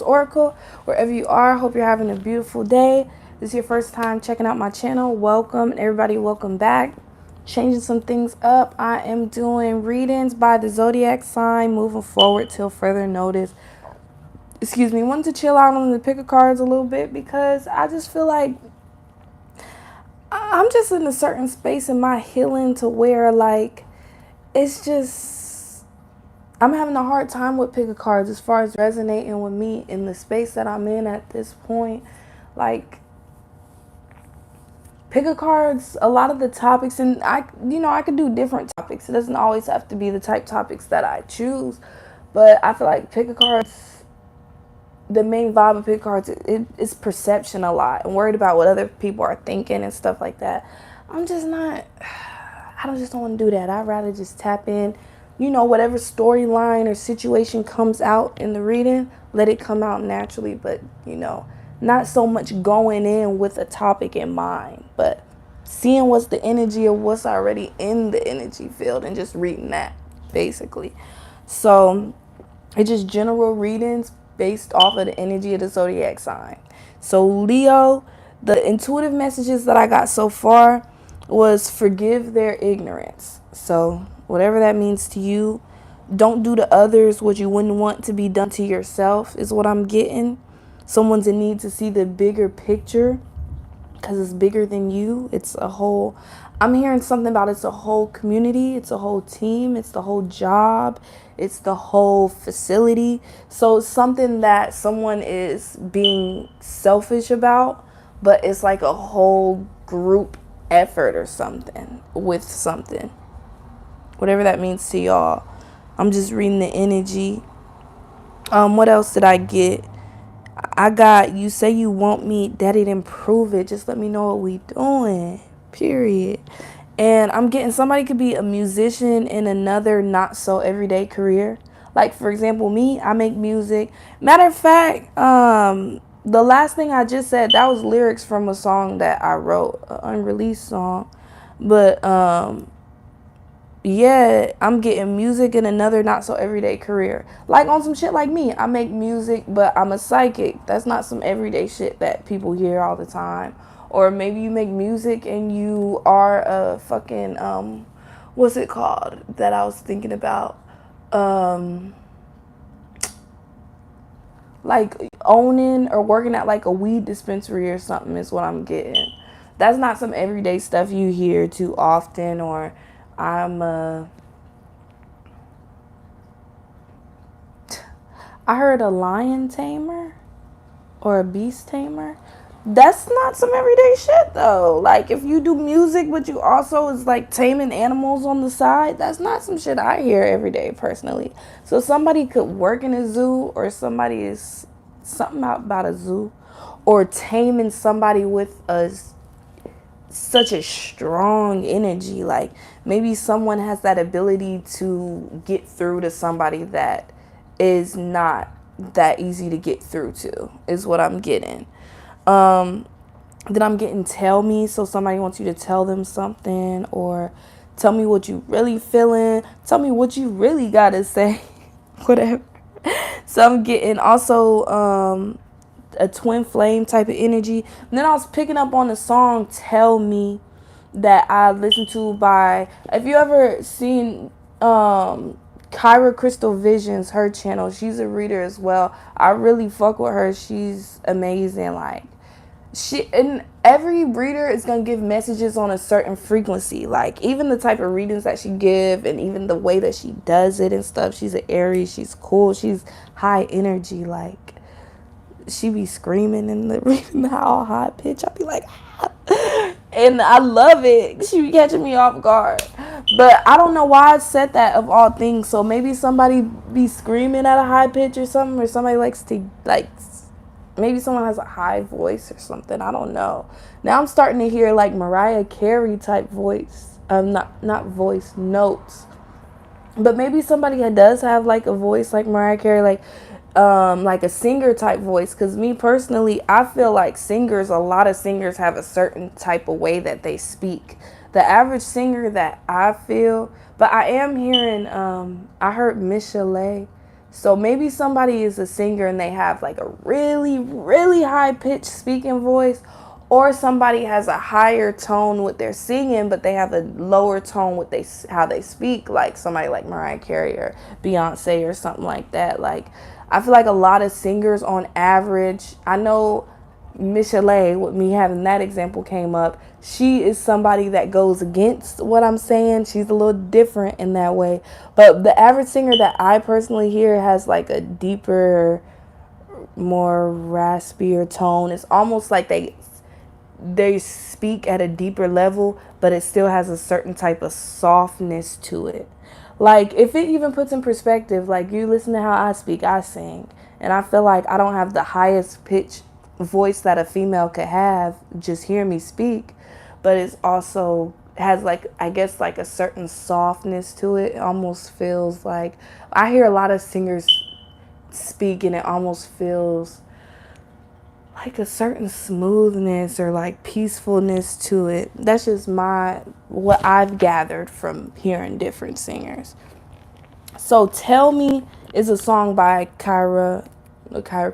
Oracle, wherever you are. Hope you're having a beautiful day. This is your first time checking out my channel. Welcome, everybody. Welcome back. Changing some things up. I am doing readings by the zodiac sign moving forward till further notice. Excuse me. Wanted to chill out on the pick of cards a little bit because I just feel like I'm just in a certain space in my healing to where like it's just I'm having a hard time with pick of cards as far as resonating with me in the space that I'm in at this point. Like, pick of cards, a lot of the topics, and I could do different topics. It doesn't always have to be the type topics that I choose, but I feel like pick of cards, the main vibe of pick of cards, it's perception a lot. I'm worried about what other people are thinking and stuff like that. I'm just not, I don't want to do that. I'd rather just tap in, whatever storyline or situation comes out in the reading, let it come out naturally, but, not so much going in with a topic in mind, but seeing what's the energy of what's already in the energy field and just reading that, basically. So, it's just general readings based off of the energy of the zodiac sign. So, Leo, the intuitive messages that I got so far was forgive their ignorance. So, whatever that means to you, don't do to others what you wouldn't want to be done to yourself, is what I'm getting. Someone's in need to see the bigger picture because it's bigger than you. It's a whole, I'm hearing something about it's a whole community, it's a whole team, it's the whole job, it's the whole facility. So it's something that someone is being selfish about, but it's like a whole group effort or something with something. Whatever that means to y'all. I'm just reading the energy. What else did I get? I got, you say you want me, daddy didn't prove it. Just let me know what we doing. Period. And I'm getting somebody could be a musician in another not so everyday career. Like, for example, me, I make music. Matter of fact, the last thing I just said, that was lyrics from a song that I wrote, an unreleased song. But yeah, I'm getting music in another not so everyday career. Like on some shit like me, I make music, but I'm a psychic. That's not some everyday shit that people hear all the time. Or maybe you make music and you are a fucking what's it called that I was thinking about? Like owning or working at like a weed dispensary or something is what I'm getting. That's not some everyday stuff you hear too often. Or I'm I heard a lion tamer or a beast tamer. That's not some everyday shit though. Like if you do music but you also is like taming animals on the side, that's not some shit I hear every day personally. So somebody could work in a zoo, or somebody is something about a zoo, or taming somebody with such a strong energy. Like maybe someone has that ability to get through to somebody that is not that easy to get through to, is what I'm getting. Then I'm getting tell me, so somebody wants you to tell them something, or tell me what you really feeling, tell me what you really gotta say, whatever. So I'm getting also a twin flame type of energy. And then I was picking up on the song Tell Me that I listened to by, if you ever seen Kyra Crystal Visions, her channel, she's a reader as well. I really fuck with her. She's amazing. Like, and every reader is gonna give messages on a certain frequency. Like even the type of readings that she give, and even the way that she does it and stuff. She's an Aries. She's cool. She's high energy. Like she be screaming in the reading, how high pitch. I be like, ah. And I love it. She be catching me off guard. But I don't know why I said that of all things. So maybe somebody be screaming at a high pitch or something, or somebody likes to like. Maybe someone has a high voice or something. I don't know. Now I'm starting to hear like Mariah Carey type voice. Not voice, notes. But maybe somebody that does have like a voice like Mariah Carey, like a singer type voice. Because me personally, I feel like singers, a lot of singers have a certain type of way that they speak. The average singer that I feel, but I am hearing, I heard Michelet. So maybe somebody is a singer and they have like a really, really high pitched speaking voice, or somebody has a higher tone with their singing, but they have a lower tone with how they speak, like somebody like Mariah Carey or Beyonce or something like that. Like, I feel like a lot of singers on average, I know Michelle, with me having that example came up, she is somebody that goes against what I'm saying. She's a little different in that way. But the average singer that I personally hear has like a deeper, more raspier tone. It's almost like they speak at a deeper level, but it still has a certain type of softness to it. Like, if it even puts in perspective, like, you listen to how I speak, I sing, and I feel like I don't have the highest pitch voice that a female could have, just hear me speak, but it's also has, like, I guess, like a certain softness to it. It almost feels like, I hear a lot of singers speak and it almost feels like a certain smoothness or like peacefulness to it. That's just what I've gathered from hearing different singers. So Tell Me is a song by Kyra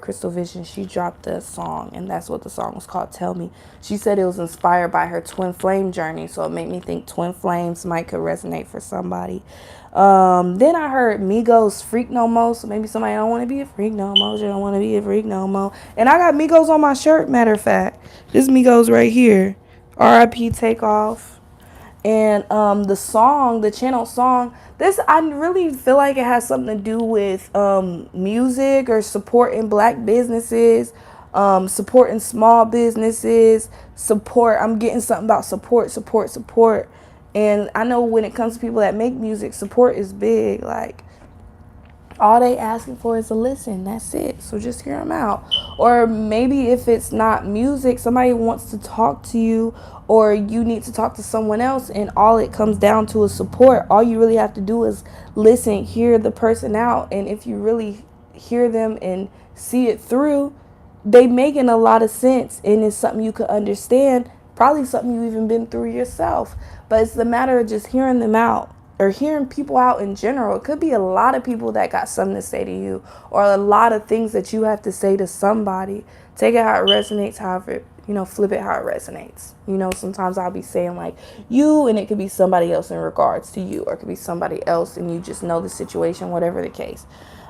Crystal Vision. She dropped a song, and that's what the song was called, Tell Me. She said it was inspired by her twin flame journey, so it made me think twin flames could resonate for somebody. Then I heard Migos Freak No Mo, so maybe somebody don't want to be a freak no more. She don't want to be a freak no more. And I got Migos on my shirt, matter of fact. This Migos right here. R.I.P. Takeoff. And the channel song, this, I really feel like it has something to do with music or supporting black businesses, supporting small businesses, I'm getting something about support. And I know when it comes to people that make music, support is big. Like, all they asking for is a listen. That's it. So just hear them out. Or maybe if it's not music, somebody wants to talk to you, or you need to talk to someone else, and all it comes down to is support. All you really have to do is listen, hear the person out. And if you really hear them and see it through, they making a lot of sense, and it's something you could understand, probably something you even been through yourself. But it's the matter of just hearing them out, or hearing people out in general. It could be a lot of people that got something to say to you, or a lot of things that you have to say to somebody. Take it how it resonates, however, flip it how it resonates. Sometimes I'll be saying like you, and it could be somebody else in regards to you, or it could be somebody else and you just know the situation, whatever the case.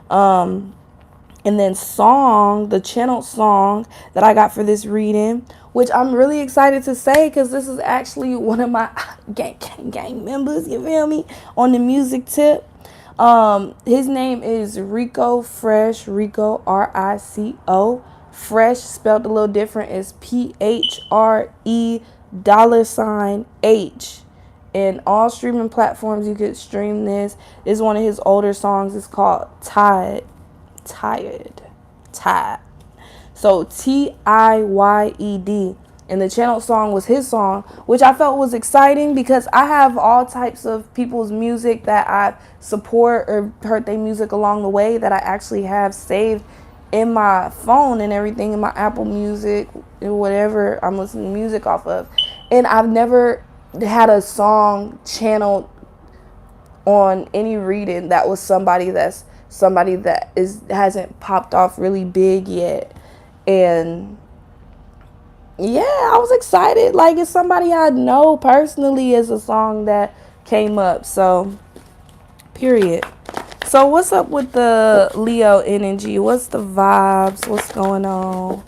And then the channel song that I got for this reading, which I'm really excited to say, because this is actually one of my gang members, you feel me, on the music tip. His name is Rico Fresh, Rico, R-I-C-O. Fresh, spelled a little different, is P-H-R-E $H. And all streaming platforms you could stream this. This is one of his older songs. It's called Tired. So Tiyed. And the channel song was his song, which I felt was exciting because I have all types of people's music that I support or heard their music along the way that I actually have saved in my phone and everything, in my Apple Music or whatever I'm listening to music off of. And I've never had a song channeled on any reading that was somebody that hasn't popped off really big yet. And yeah, I was excited. Like, it's somebody I know personally as a song that came up. So period. So what's up with the Leo energy? What's the vibes? What's going on?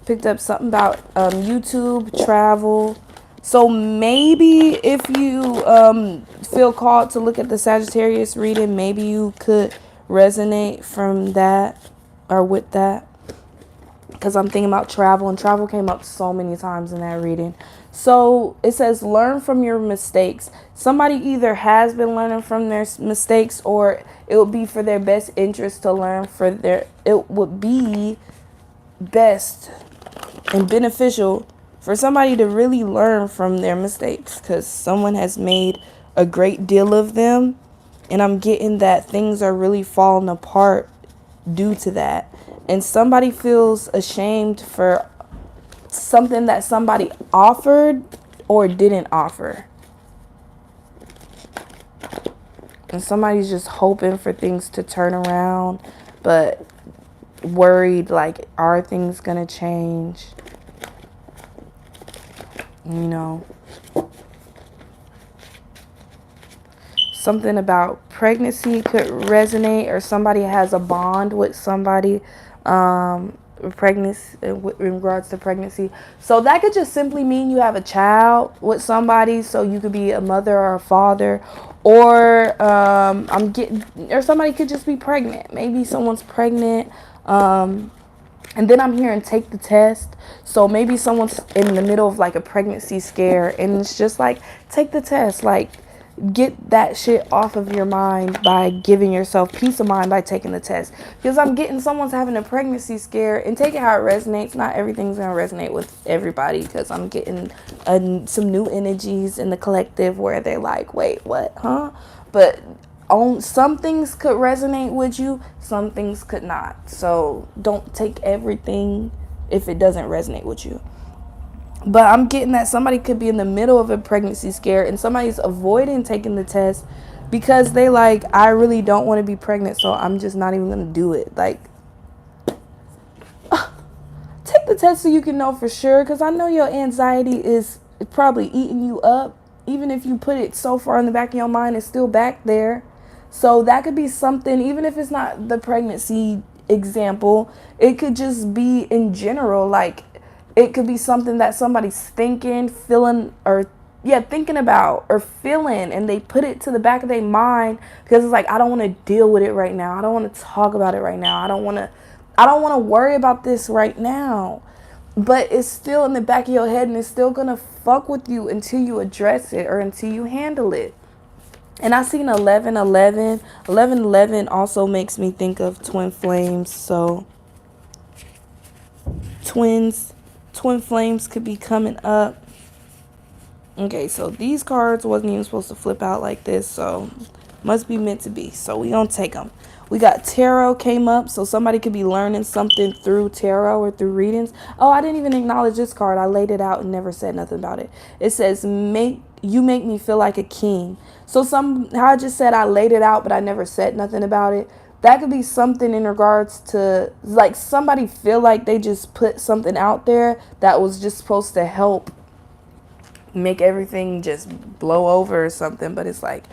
Picked up something about YouTube, travel. So maybe if you feel called to look at the Sagittarius reading, maybe you could resonate from that or with that. Because I'm thinking about travel, and travel came up so many times in that reading. So it says, learn from your mistakes. Somebody either has been learning from their mistakes, or it would be for their best interest to learn it would be best and beneficial for somebody to really learn from their mistakes, because someone has made a great deal of them. And I'm getting that things are really falling apart due to that. And somebody feels ashamed for something that somebody offered or didn't offer. And somebody's just hoping for things to turn around, but worried, like, are things gonna change? You know, something about pregnancy could resonate, or somebody has a bond with somebody, pregnancy, in regards to pregnancy. So that could just simply mean you have a child with somebody. So you could be a mother or a father, or or somebody could just be pregnant. Maybe someone's pregnant. And then I'm hearing take the test. So maybe someone's in the middle of like a pregnancy scare, and it's just like, take the test. Like, get that shit off of your mind by giving yourself peace of mind by taking the test. Because I'm getting someone's having a pregnancy scare, and take it how it resonates. Not everything's going to resonate with everybody, because I'm getting some new energies in the collective where they're like, wait, what, huh? But some things could resonate with you, some things could not. So don't take everything if it doesn't resonate with you. But I'm getting that somebody could be in the middle of a pregnancy scare, and somebody's avoiding taking the test because they like, I really don't want to be pregnant, so I'm just not even going to do it. Like, take the test so you can know for sure, because I know your anxiety is probably eating you up. Even if you put it so far in the back of your mind, it's still back there. So that could be something, even if it's not the pregnancy example, it could just be in general. Like, it could be something that somebody's thinking, feeling, or thinking about or feeling, and they put it to the back of their mind because it's like, I don't want to deal with it right now. I don't want to talk about it right now. I don't want to worry about this right now. But it's still in the back of your head, and it's still going to fuck with you until you address it or until you handle it. And I seen 1111. 1111 also makes me think of twin flames. So twin flames could be coming up. Okay, so these cards wasn't even supposed to flip out like this, so must be meant to be. So we gonna take them. We got tarot came up, so somebody could be learning something through tarot or through readings. Oh, I didn't even acknowledge this card. I laid it out and never said nothing about it. It says, you make me feel like a king. So somehow I just said I laid it out, but I never said nothing about it. That could be something in regards to, like, somebody feel like they just put something out there that was just supposed to help make everything just blow over or something. But it's like,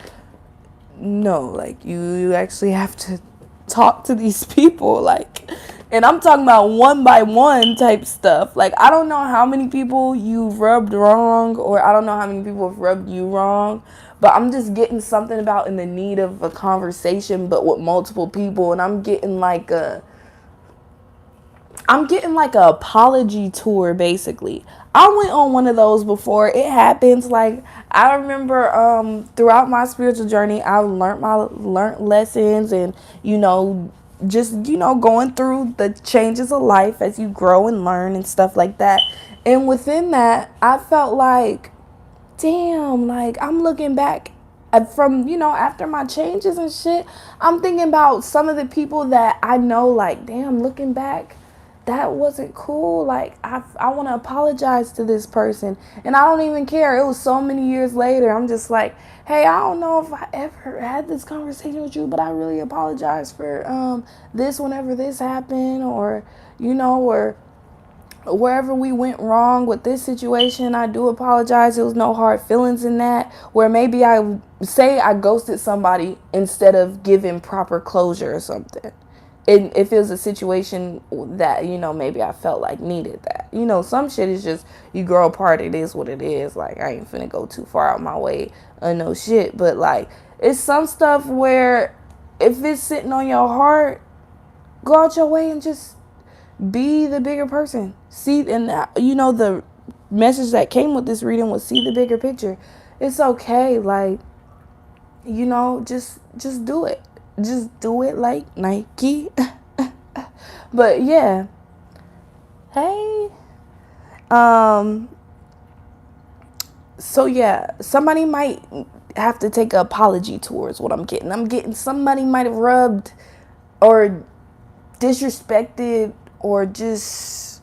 no, like, you actually have to talk to these people, like, and I'm talking about one by one type stuff. Like, I don't know how many people you've rubbed wrong, or I don't know how many people have rubbed you wrong, but I'm just getting something about in the need of a conversation, but with multiple people. And I'm getting like a apology tour, basically. I went on one of those before. It happens. Like, I remember throughout my spiritual journey, I learned lessons, and just going through the changes of life as you grow and learn and stuff like that. And within that, I felt like, damn, like, I'm looking back from after my changes and shit, I'm thinking about some of the people that I know, like, damn, looking back, that wasn't cool. Like, I want to apologize to this person, and I don't even care. It was so many years later. I'm just like, hey, I don't know if I ever had this conversation with you, but I really apologize for this whenever this happened, or or wherever we went wrong with this situation. I do apologize. There was no hard feelings in that. Where maybe I ghosted somebody instead of giving proper closure or something. If it was a situation that, maybe I felt like needed that. Some shit is just, you grow apart, it is what it is. Like, I ain't finna go too far out my way or no shit. But, like, it's some stuff where if it's sitting on your heart, go out your way and just be the bigger person. See, and the message that came with this reading was, see the bigger picture. It's okay. Like, just do it. Just do it like Nike. But yeah. Hey. So yeah, somebody might have to take an apology towards what I'm getting. I'm getting somebody might have rubbed or disrespected, or just,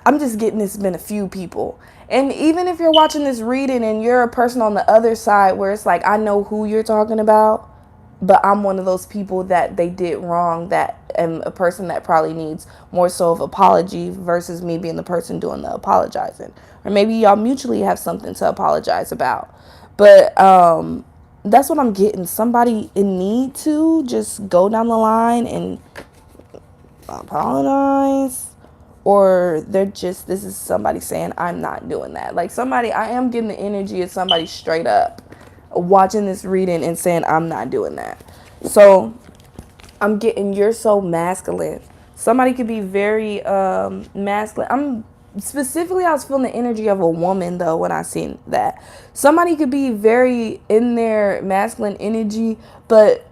I'm just getting, it's been a few people. And even if you're watching this reading and you're a person on the other side where it's like, I know who you're talking about, but I'm one of those people that they did wrong, that am a person that probably needs more so of apology versus me being the person doing the apologizing. Or maybe y'all mutually have something to apologize about. But that's what I'm getting. Somebody in need to just go down the line and apologize, or they're just, this is somebody saying I'm not doing that. Like somebody, I am getting the energy of somebody straight up watching this reading and saying I'm not doing that. So I'm getting, you're so masculine. Somebody could be very masculine. I was feeling the energy of a woman though when I seen that. Somebody could be very in their masculine energy, but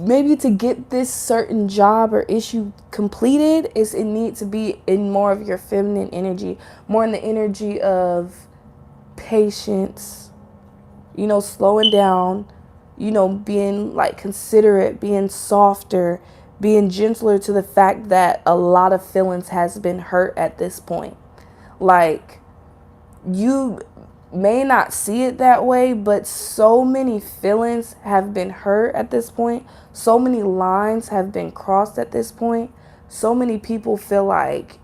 maybe to get this certain job or issue completed, it needs to be in more of your feminine energy, more in the energy of patience, slowing down, being like considerate, being softer, being gentler to the fact that a lot of feelings has been hurt at this point. Like, you may not see it that way, but so many feelings have been hurt at this point. So many lines have been crossed at this point. So many people feel like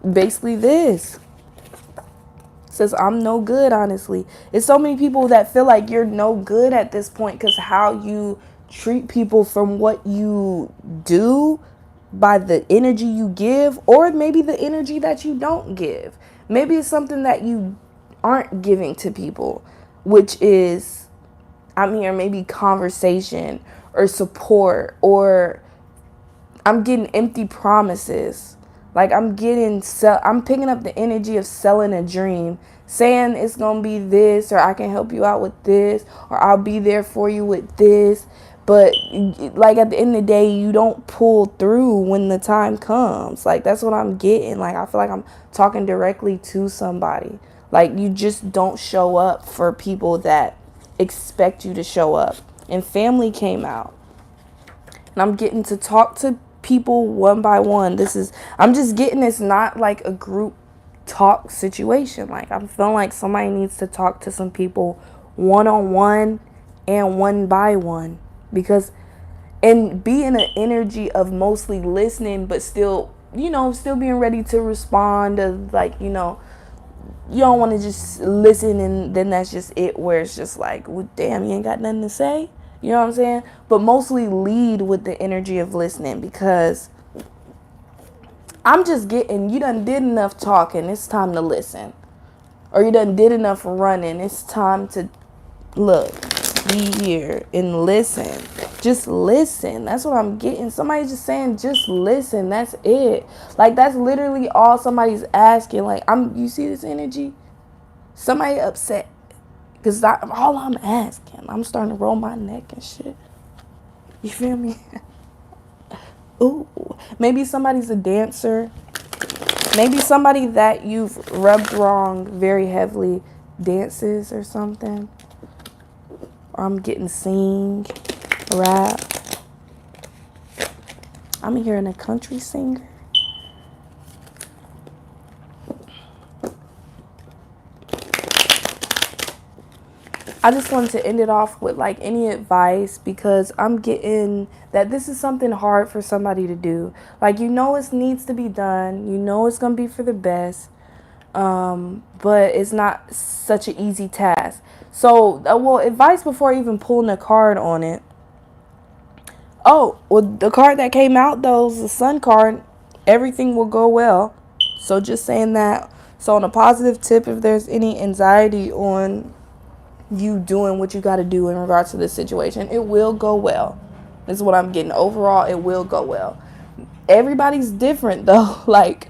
basically this says I'm no good, honestly. It's so many people that feel like you're no good at this point because how you treat people from what you do, by the energy you give, or maybe the energy that you don't give. Maybe it's something that you aren't giving to people, which is, or maybe conversation or support, or I'm getting empty promises. Like I'm picking up the energy of selling a dream, saying it's going to be this, or I can help you out with this, or I'll be there for you with this. But like at the end of the day, you don't pull through when the time comes. Like that's what I'm getting. Like I feel like I'm talking directly to somebody. Like you just don't show up for people that expect you to show up. And family came out. And I'm getting to talk to people one by one. I'm just getting, it's not like a group talk situation. Like I'm feeling like somebody needs to talk to some people one-on-one and one by one. Because, and be in an energy of mostly listening, but still, still being ready to respond. Like, you don't want to just listen and then that's just it, where it's just like, well, damn, you ain't got nothing to say. You know what I'm saying? But mostly lead with the energy of listening, because I'm just getting, you done did enough talking, it's time to listen. Or you done did enough running, it's time to look, be here and listen. Just listen. That's what I'm getting. Somebody's just saying, just listen. That's it. Like that's literally all somebody's asking. Like you see this energy? Somebody upset. Because all I'm asking, I'm starting to roll my neck and shit. You feel me? Ooh. Maybe somebody's a dancer. Maybe somebody that you've rubbed wrong very heavily dances or something. Or I'm getting sing, rap. I'm hearing a country singer. I just wanted to end it off with like any advice, because I'm getting that this is something hard for somebody to do. Like, it needs to be done. It's going to be for the best. But it's not such an easy task. So, advice before even pulling a card on it. Oh, well, the card that came out though is the Sun card. Everything will go well. So just saying that. So on a positive tip, if there's any anxiety on you doing what you got to do in regards to this situation, it will go well. This is what I'm getting. Overall, it will go well. Everybody's different though. Like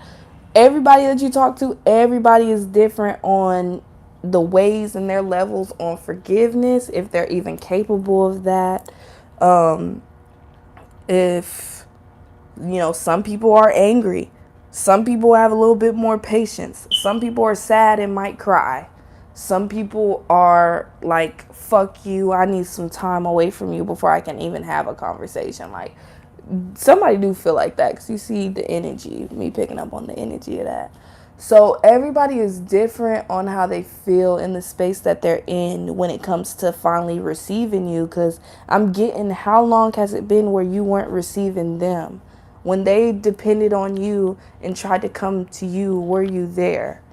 everybody that you talk to, everybody is different on the ways and their levels on forgiveness, if they're even capable of that. If some people are angry, some people have a little bit more patience, some people are sad and might cry. Some people are like, fuck you, I need some time away from you before I can even have a conversation. Like, somebody do feel like that, because you see the energy, me picking up on the energy of that. So everybody is different on how they feel in the space that they're in when it comes to finally receiving you. Because I'm getting, how long has it been where you weren't receiving them? When they depended on you and tried to come to you, were you there?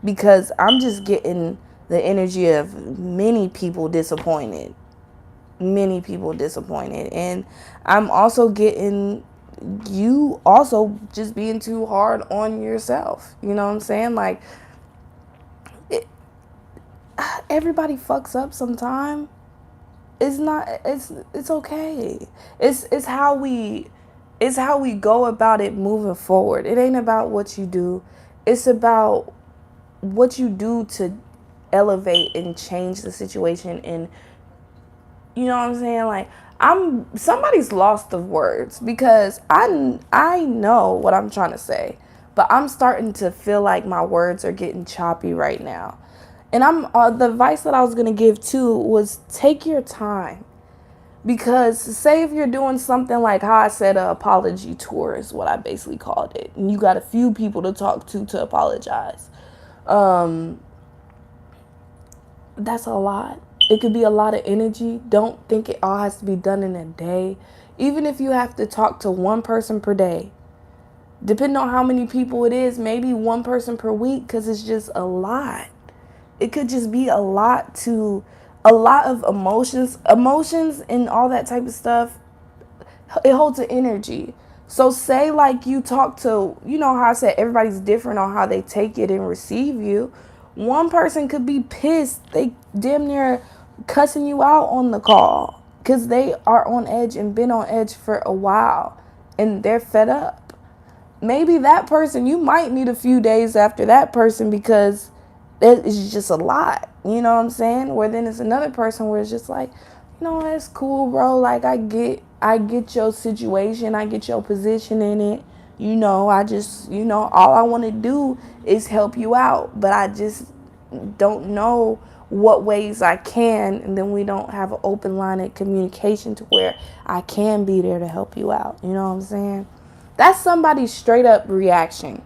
Because I'm just getting the energy of many people disappointed. Many people disappointed. And I'm also getting you also just being too hard on yourself. You know what I'm saying? Like, it, everybody fucks up sometime. It's okay. It's how we go about it moving forward. It ain't about what you do. It's about what you do to elevate and change the situation. And you know what I'm saying? Like, I'm somebody's lost of words, because I know what I'm trying to say, but I'm starting to feel like my words are getting choppy right now. And I'm the advice that I was gonna give too was take your time, because say if you're doing something like how I said, an apology tour is what I basically called it, and you got a few people to talk to apologize. That's a lot. It could be a lot of energy. Don't think it all has to be done in a day. Even if you have to talk to one person per day, depending on how many people it is, maybe one person per week, because it's just a lot. It could just be a lot of emotions and all that type of stuff. It holds an energy. So say like you talk to, you know how I said everybody's different on how they take it and receive you. One person could be pissed. They damn near cussing you out on the call because they are on edge and been on edge for a while and they're fed up. Maybe that person, you might need a few days after that person because it is just a lot. You know what I'm saying? Where then it's another person where it's just like, you know, that's cool, bro. Like I get your situation. I get your position in it. You know, I just, all I want to do is help you out. But I just don't know what ways I can. And then we don't have an open line of communication to where I can be there to help you out. You know what I'm saying? That's somebody's straight up reaction.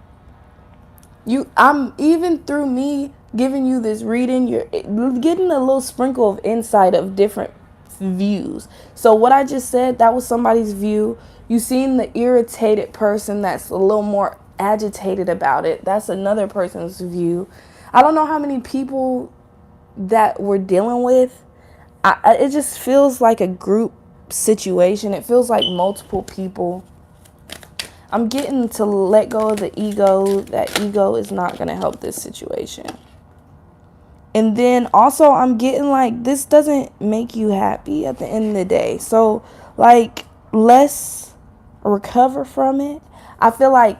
I'm even through me giving you this reading, you're getting a little sprinkle of insight of different views. So what I just said, that was somebody's view. You seen the irritated person that's a little more agitated about it. That's another person's view. I don't know how many people that we're dealing with. It just feels like a group situation. It feels like multiple people. I'm getting to let go of the ego. That ego is not going to help this situation. And then also I'm getting like, this doesn't make you happy at the end of the day. So like, let's recover from it. I feel like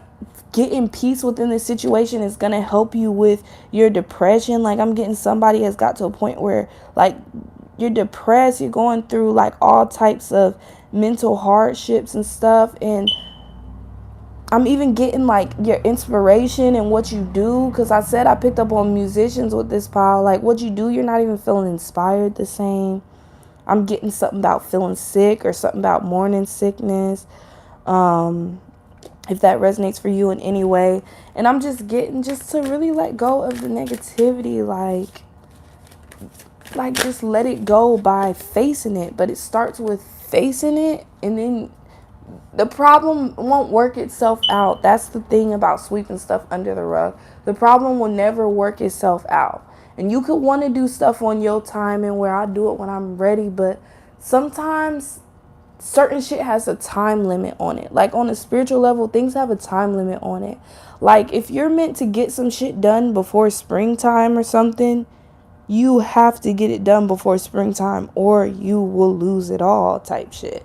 getting peace within this situation is going to help you with your depression. Like I'm getting somebody has got to a point where like you're depressed. You're going through like all types of mental hardships and stuff. And I'm even getting like your inspiration and what you do, because I said I picked up on musicians with this pile. Like what you do, you're not even feeling inspired the same. I'm getting something about feeling sick or something about morning sickness, if that resonates for you in any way. And I'm just getting just to really let go of the negativity, like just let it go by facing it. But it starts with facing it, and then the problem won't work itself out. That's the thing about sweeping stuff under the rug. The problem will never work itself out. And you could want to do stuff on your time and where I do it when I'm ready, but sometimes certain shit has a time limit on it. Like on a spiritual level, things have a time limit on it. Like if you're meant to get some shit done before springtime or something, you have to get it done before springtime or you will lose it all type shit.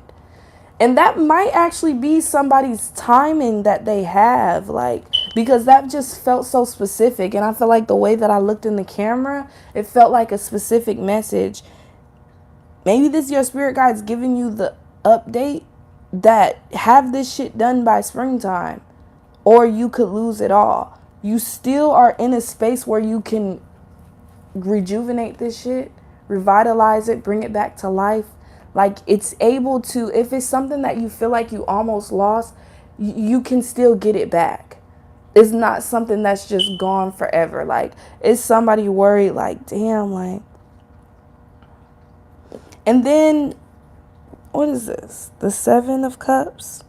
And that might actually be somebody's timing that they have, like, because that just felt so specific. And I feel like the way that I looked in the camera, it felt like a specific message. Maybe this your spirit guide's giving you the update that have this shit done by springtime, or you could lose it all. You still are in a space where you can rejuvenate this shit, revitalize it, bring it back to life. Like it's able to, if it's something that you feel like you almost lost, you can still get it back. It's not something that's just gone forever. Like, is somebody worried, like, damn, like, and then, what is this? The Seven of Cups?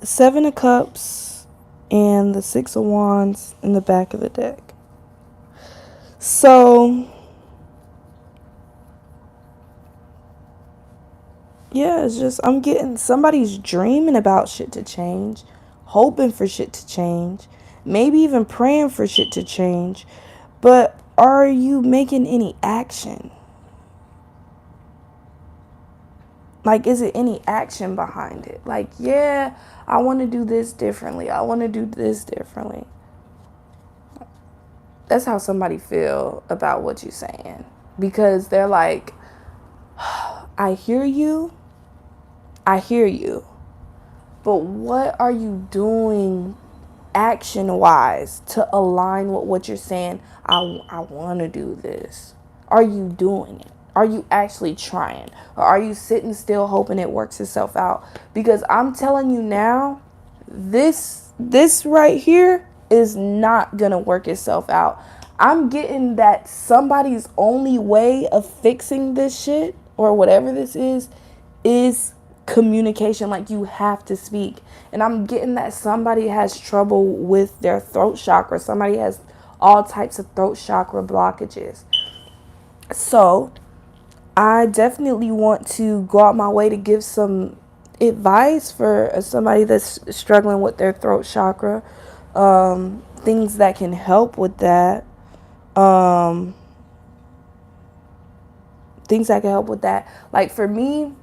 The Seven of Cups and the Six of Wands in the back of the deck. So, yeah, it's just, I'm getting, somebody's dreaming about shit to change, hoping for shit to change, maybe even praying for shit to change. But are you making any action? Like, is it any action behind it? Like, yeah, I want to do this differently. I want to do this differently. That's how somebody feel about what you're saying. Because they're like, I hear you. I hear you. But what are you doing action-wise to align with what you're saying? I want to do this. Are you doing it? Are you actually trying? Or are you sitting still hoping it works itself out? Because I'm telling you now, this right here is not going to work itself out. I'm getting that somebody's only way of fixing this shit or whatever this is communication. Like, you have to speak. And I'm getting that somebody has trouble with their throat chakra. Somebody has all types of throat chakra blockages. So I definitely want to go out my way to give some advice for somebody that's struggling with their throat chakra. Things that can help with that. Things that can help with that. Like, for me,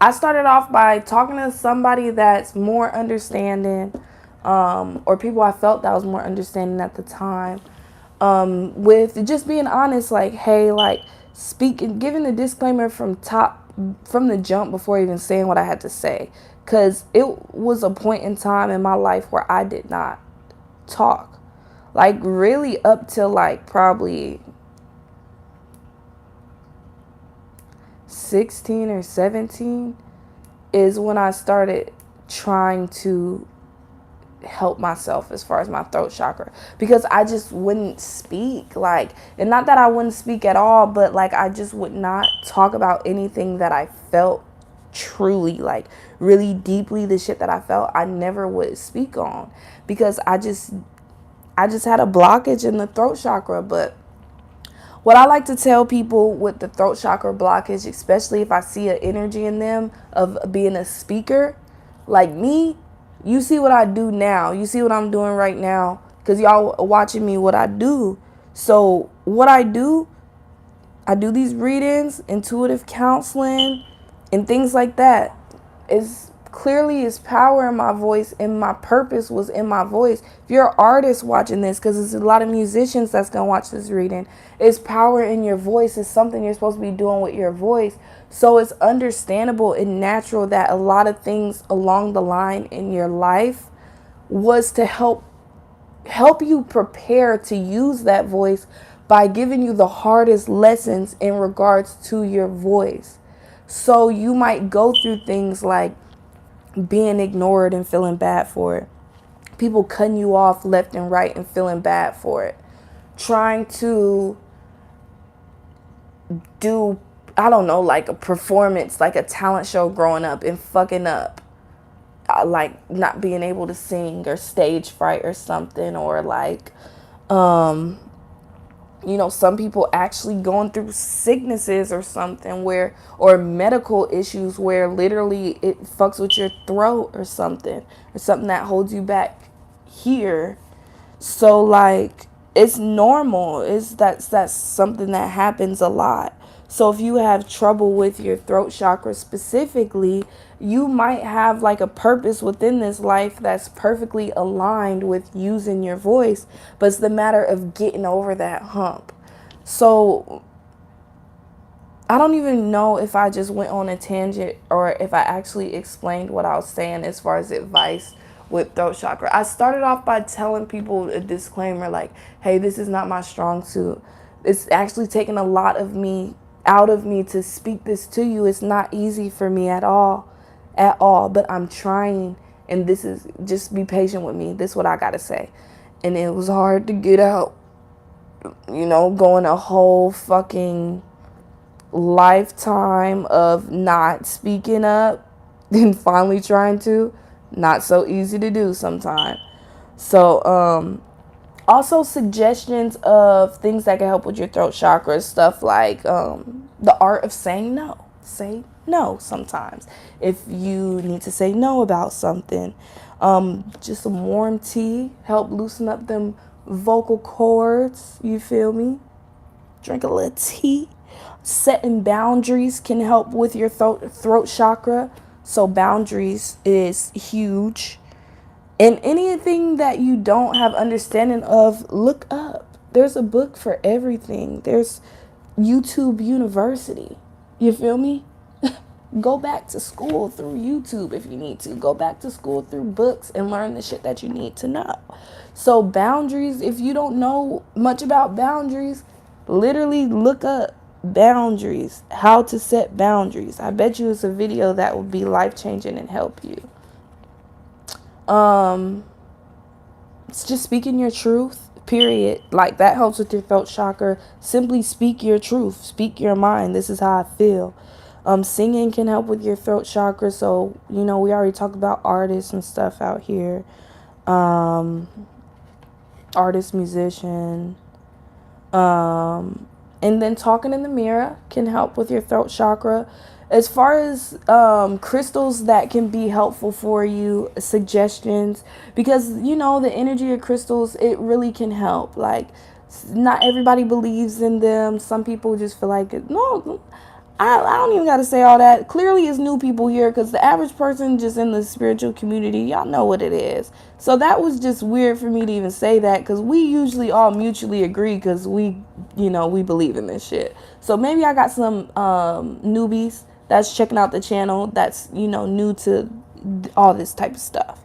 I started off by talking to somebody that's more understanding, or people I felt that was more understanding at the time, with just being honest, like, hey, like, speaking, giving the disclaimer from the jump before even saying what I had to say. Because it was a point in time in my life where I did not talk. Like, really up till, like, probably 16 or 17 is when I started trying to help myself as far as my throat chakra, because I just wouldn't speak. Like, and not that I wouldn't speak at all, but like, I just would not talk about anything that I felt truly, like, really deeply. The shit that I felt, I never would speak on, because I just had a blockage in the throat chakra. But what I like to tell people with the throat chakra blockage, especially if I see an energy in them of being a speaker, like me, you see what I do now. You see what I'm doing right now, because y'all watching me what I do. So what I do these readings, intuitive counseling, and things like that. Is clearly is power in my voice, and my purpose was in my voice. If you're an artist watching this, because there's a lot of musicians that's going to watch this reading, it's power in your voice. It's something you're supposed to be doing with your voice. So it's understandable and natural that a lot of things along the line in your life was to help you prepare to use that voice by giving you the hardest lessons in regards to your voice. So you might go through things like being ignored and feeling bad for it. People cutting you off left and right and feeling bad for it. Trying to do, I don't know, like a performance, like a talent show growing up and fucking up. Like not being able to sing, or stage fright or something, or like, some people actually going through sicknesses or something or medical issues where literally it fucks with your throat or something that holds you back here. So like, it's normal. That's something that happens a lot. So if you have trouble with your throat chakra specifically, you might have like a purpose within this life that's perfectly aligned with using your voice, but it's the matter of getting over that hump. So I don't even know if I just went on a tangent or if I actually explained what I was saying as far as advice with throat chakra. I started off by telling people a disclaimer, like, hey, this is not my strong suit. It's actually taken a lot of me out of me to speak this to you. It's not easy for me at all, but I'm trying, And this is, just be patient with me. This is what I got to say. And it was hard to get out, going a whole fucking lifetime of not speaking up and finally trying to. Not so easy to do sometimes. So, also suggestions of things that can help with your throat chakra, stuff like the art of saying no. Say no sometimes if you need to say no about something. Just some warm tea help loosen up them vocal cords, you feel me? Drink a little tea. Setting boundaries can help with your throat chakra. So boundaries is huge. And anything that you don't have understanding of, look up. There's a book for everything. There's YouTube University. You feel me? Go back to school through YouTube if you need to. Go back to school through books and learn the shit that you need to know. So boundaries, if you don't know much about boundaries, literally look up boundaries, how to set boundaries. I bet you it's a video that will be life-changing and help you. It's just speaking your truth, period. Like, that helps with your throat chakra. Simply speak your truth. Speak your mind. This is how I feel. Singing can help with your throat chakra. So, we already talked about artists and stuff out here. Artist, musician. And then talking in the mirror can help with your throat chakra. As far as crystals that can be helpful for you, suggestions, because, the energy of crystals, it really can help. Like, not everybody believes in them. Some people just feel like, no, I don't even got to say all that. Clearly, it's new people here because the average person just in the spiritual community, y'all know what it is. So that was just weird for me to even say that because we usually all mutually agree because we believe in this shit. So maybe I got some newbies that's checking out the channel that's, new to all this type of stuff.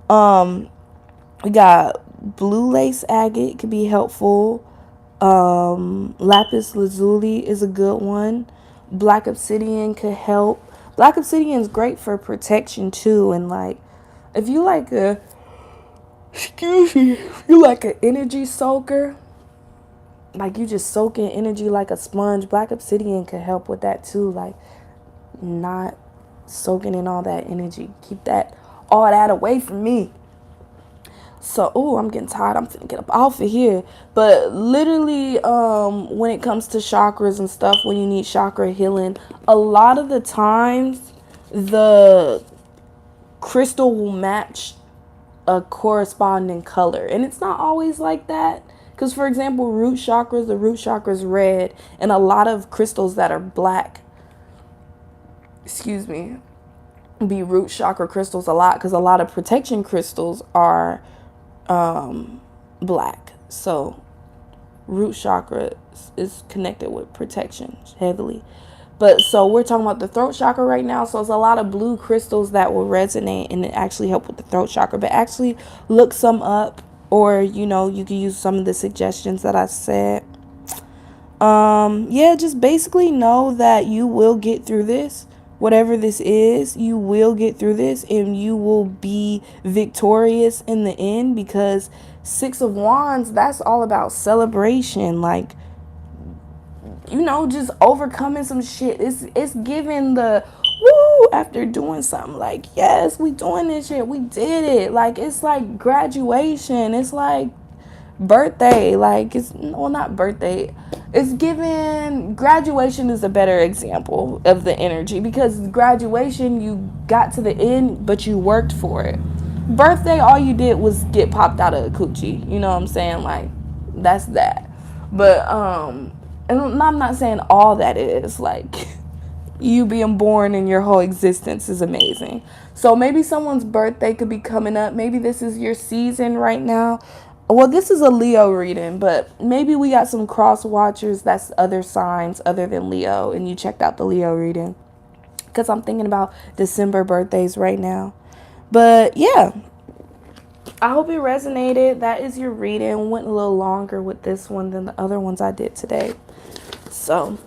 We got blue lace agate could be helpful. Lapis lazuli is a good one. Black obsidian could help. Black obsidian is great for protection too. And like, if you like an energy soaker, like you just soak in energy like a sponge, black obsidian could help with that too. Like, not soaking in all that energy. Keep all that away from me. So, I'm getting tired. I'm finna get up off of here. But literally, when it comes to chakras and stuff, when you need chakra healing, a lot of the times, the crystal will match a corresponding color. And it's not always like that. Because, for example, the root chakra is red. And a lot of crystals that are black, be root chakra crystals a lot. Because a lot of protection crystals are black. So root chakra is connected with protection heavily. But so we're talking about the throat chakra right now. So it's a lot of blue crystals that will resonate and actually help with the throat chakra. But actually look some up, or you can use some of the suggestions that I said. Just basically know that you will get through this. Whatever this is, you will get through this and you will be victorious in the end, because Six of Wands, that's all about celebration. Like, just overcoming some shit. It's giving the woo after doing something. Like, yes, we doing this shit. We did it. Like, it's like graduation. It's like birthday. Like, not birthday. It's given, graduation is a better example of the energy, because graduation, you got to the end, but you worked for it. Birthday, all you did was get popped out of a coochie. You know what I'm saying? Like, that's that. But, and I'm not saying all that is, like, you being born and your whole existence is amazing. So maybe someone's birthday could be coming up. Maybe this is your season right now. Well, this is a Leo reading, but maybe we got some cross watchers that's other signs other than Leo, and you checked out the Leo reading, because I'm thinking about December birthdays right now. But yeah, I hope it resonated. That is your reading. Went a little longer with this one than the other ones I did today. So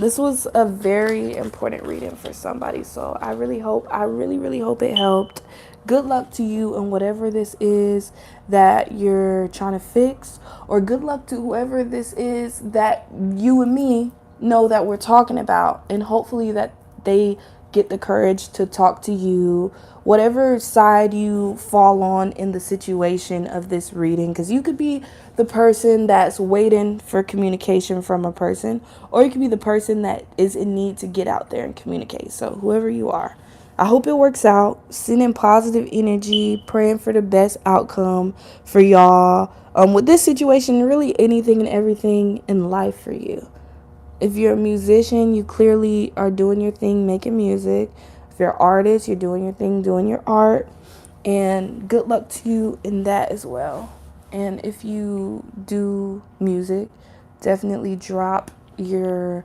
This was a very important reading for somebody. So I really hope, I really, really hope it helped. Good luck to you and whatever this is that you're trying to fix, or good luck to whoever this is that you and me know that we're talking about, and hopefully that they get the courage to talk to you, whatever side you fall on in the situation of this reading, because you could be the person that's waiting for communication from a person, or you could be the person that is in need to get out there and communicate. So whoever you are, I hope it works out. Sending positive energy, praying for the best outcome for y'all. With this situation, really anything and everything in life for you. If you're a musician, you clearly are doing your thing, making music. If you're an artist, you're doing your thing, doing your art. And good luck to you in that as well. And if you do music, definitely drop your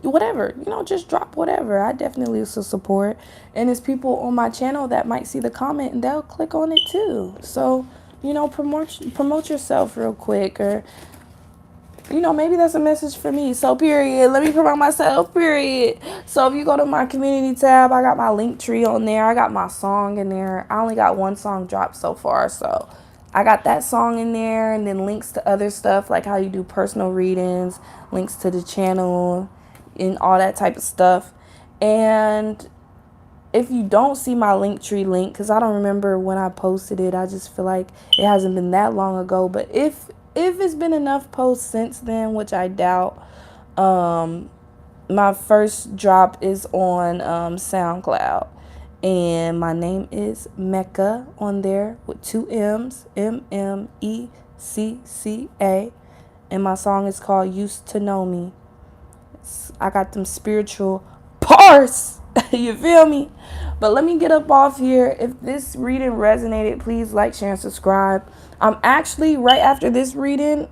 whatever, just drop whatever. I definitely will support. And there's people on my channel that might see the comment and they'll click on it too. So, promote yourself real quick, or maybe that's a message for me. So, period. Let me promote myself, period. So, if you go to my community tab, I got my link tree on there. I got my song in there. I only got one song dropped so far. So, I got that song in there, and then links to other stuff, like how you do personal readings, links to the channel, and all that type of stuff. And if you don't see my link tree link, because I don't remember when I posted it, I just feel like it hasn't been that long ago. But if it's been enough posts since then, which I doubt, my first drop is on SoundCloud, and my name is Mecca on there with 2 M's, Mmecca, and my song is called Used to Know Me. I got them spiritual parts. You feel me? But let me get up off here. If this reading resonated, please like, share, and subscribe. I'm actually, right after this reading,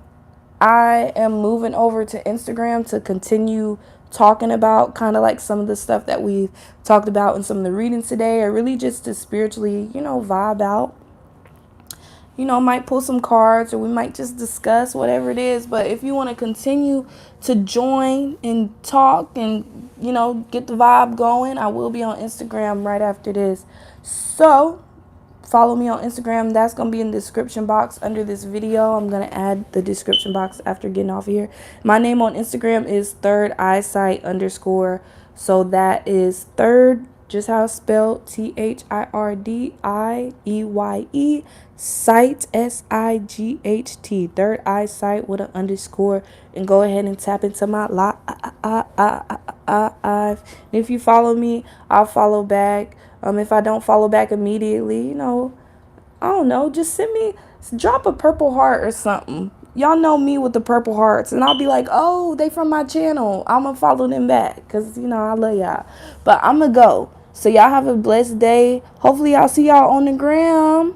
I am moving over to Instagram to continue talking about kind of like some of the stuff that we talked about in some of the readings today, or really just to spiritually, vibe out. Might pull some cards, or we might just discuss whatever it is. But if you want to continue to join and talk and, get the vibe going, I will be on Instagram right after this. So follow me on Instagram. That's going to be in the description box under this video. I'm going to add the description box after getting off here. My name on Instagram is Third Eyesight _. So that is third, just how it's spelled, THIRDIEYE, sight, SIGHT, Third Eyesight with an _. And go ahead and tap into my live. And if you follow me, I'll follow back. If I don't follow back immediately, I don't know, just drop a purple heart or something. Y'all know me with the purple hearts, and I'll be like, oh, they from my channel. I'm going to follow them back because, I love y'all. But I'm going to go. So y'all have a blessed day. Hopefully I'll see y'all on the gram.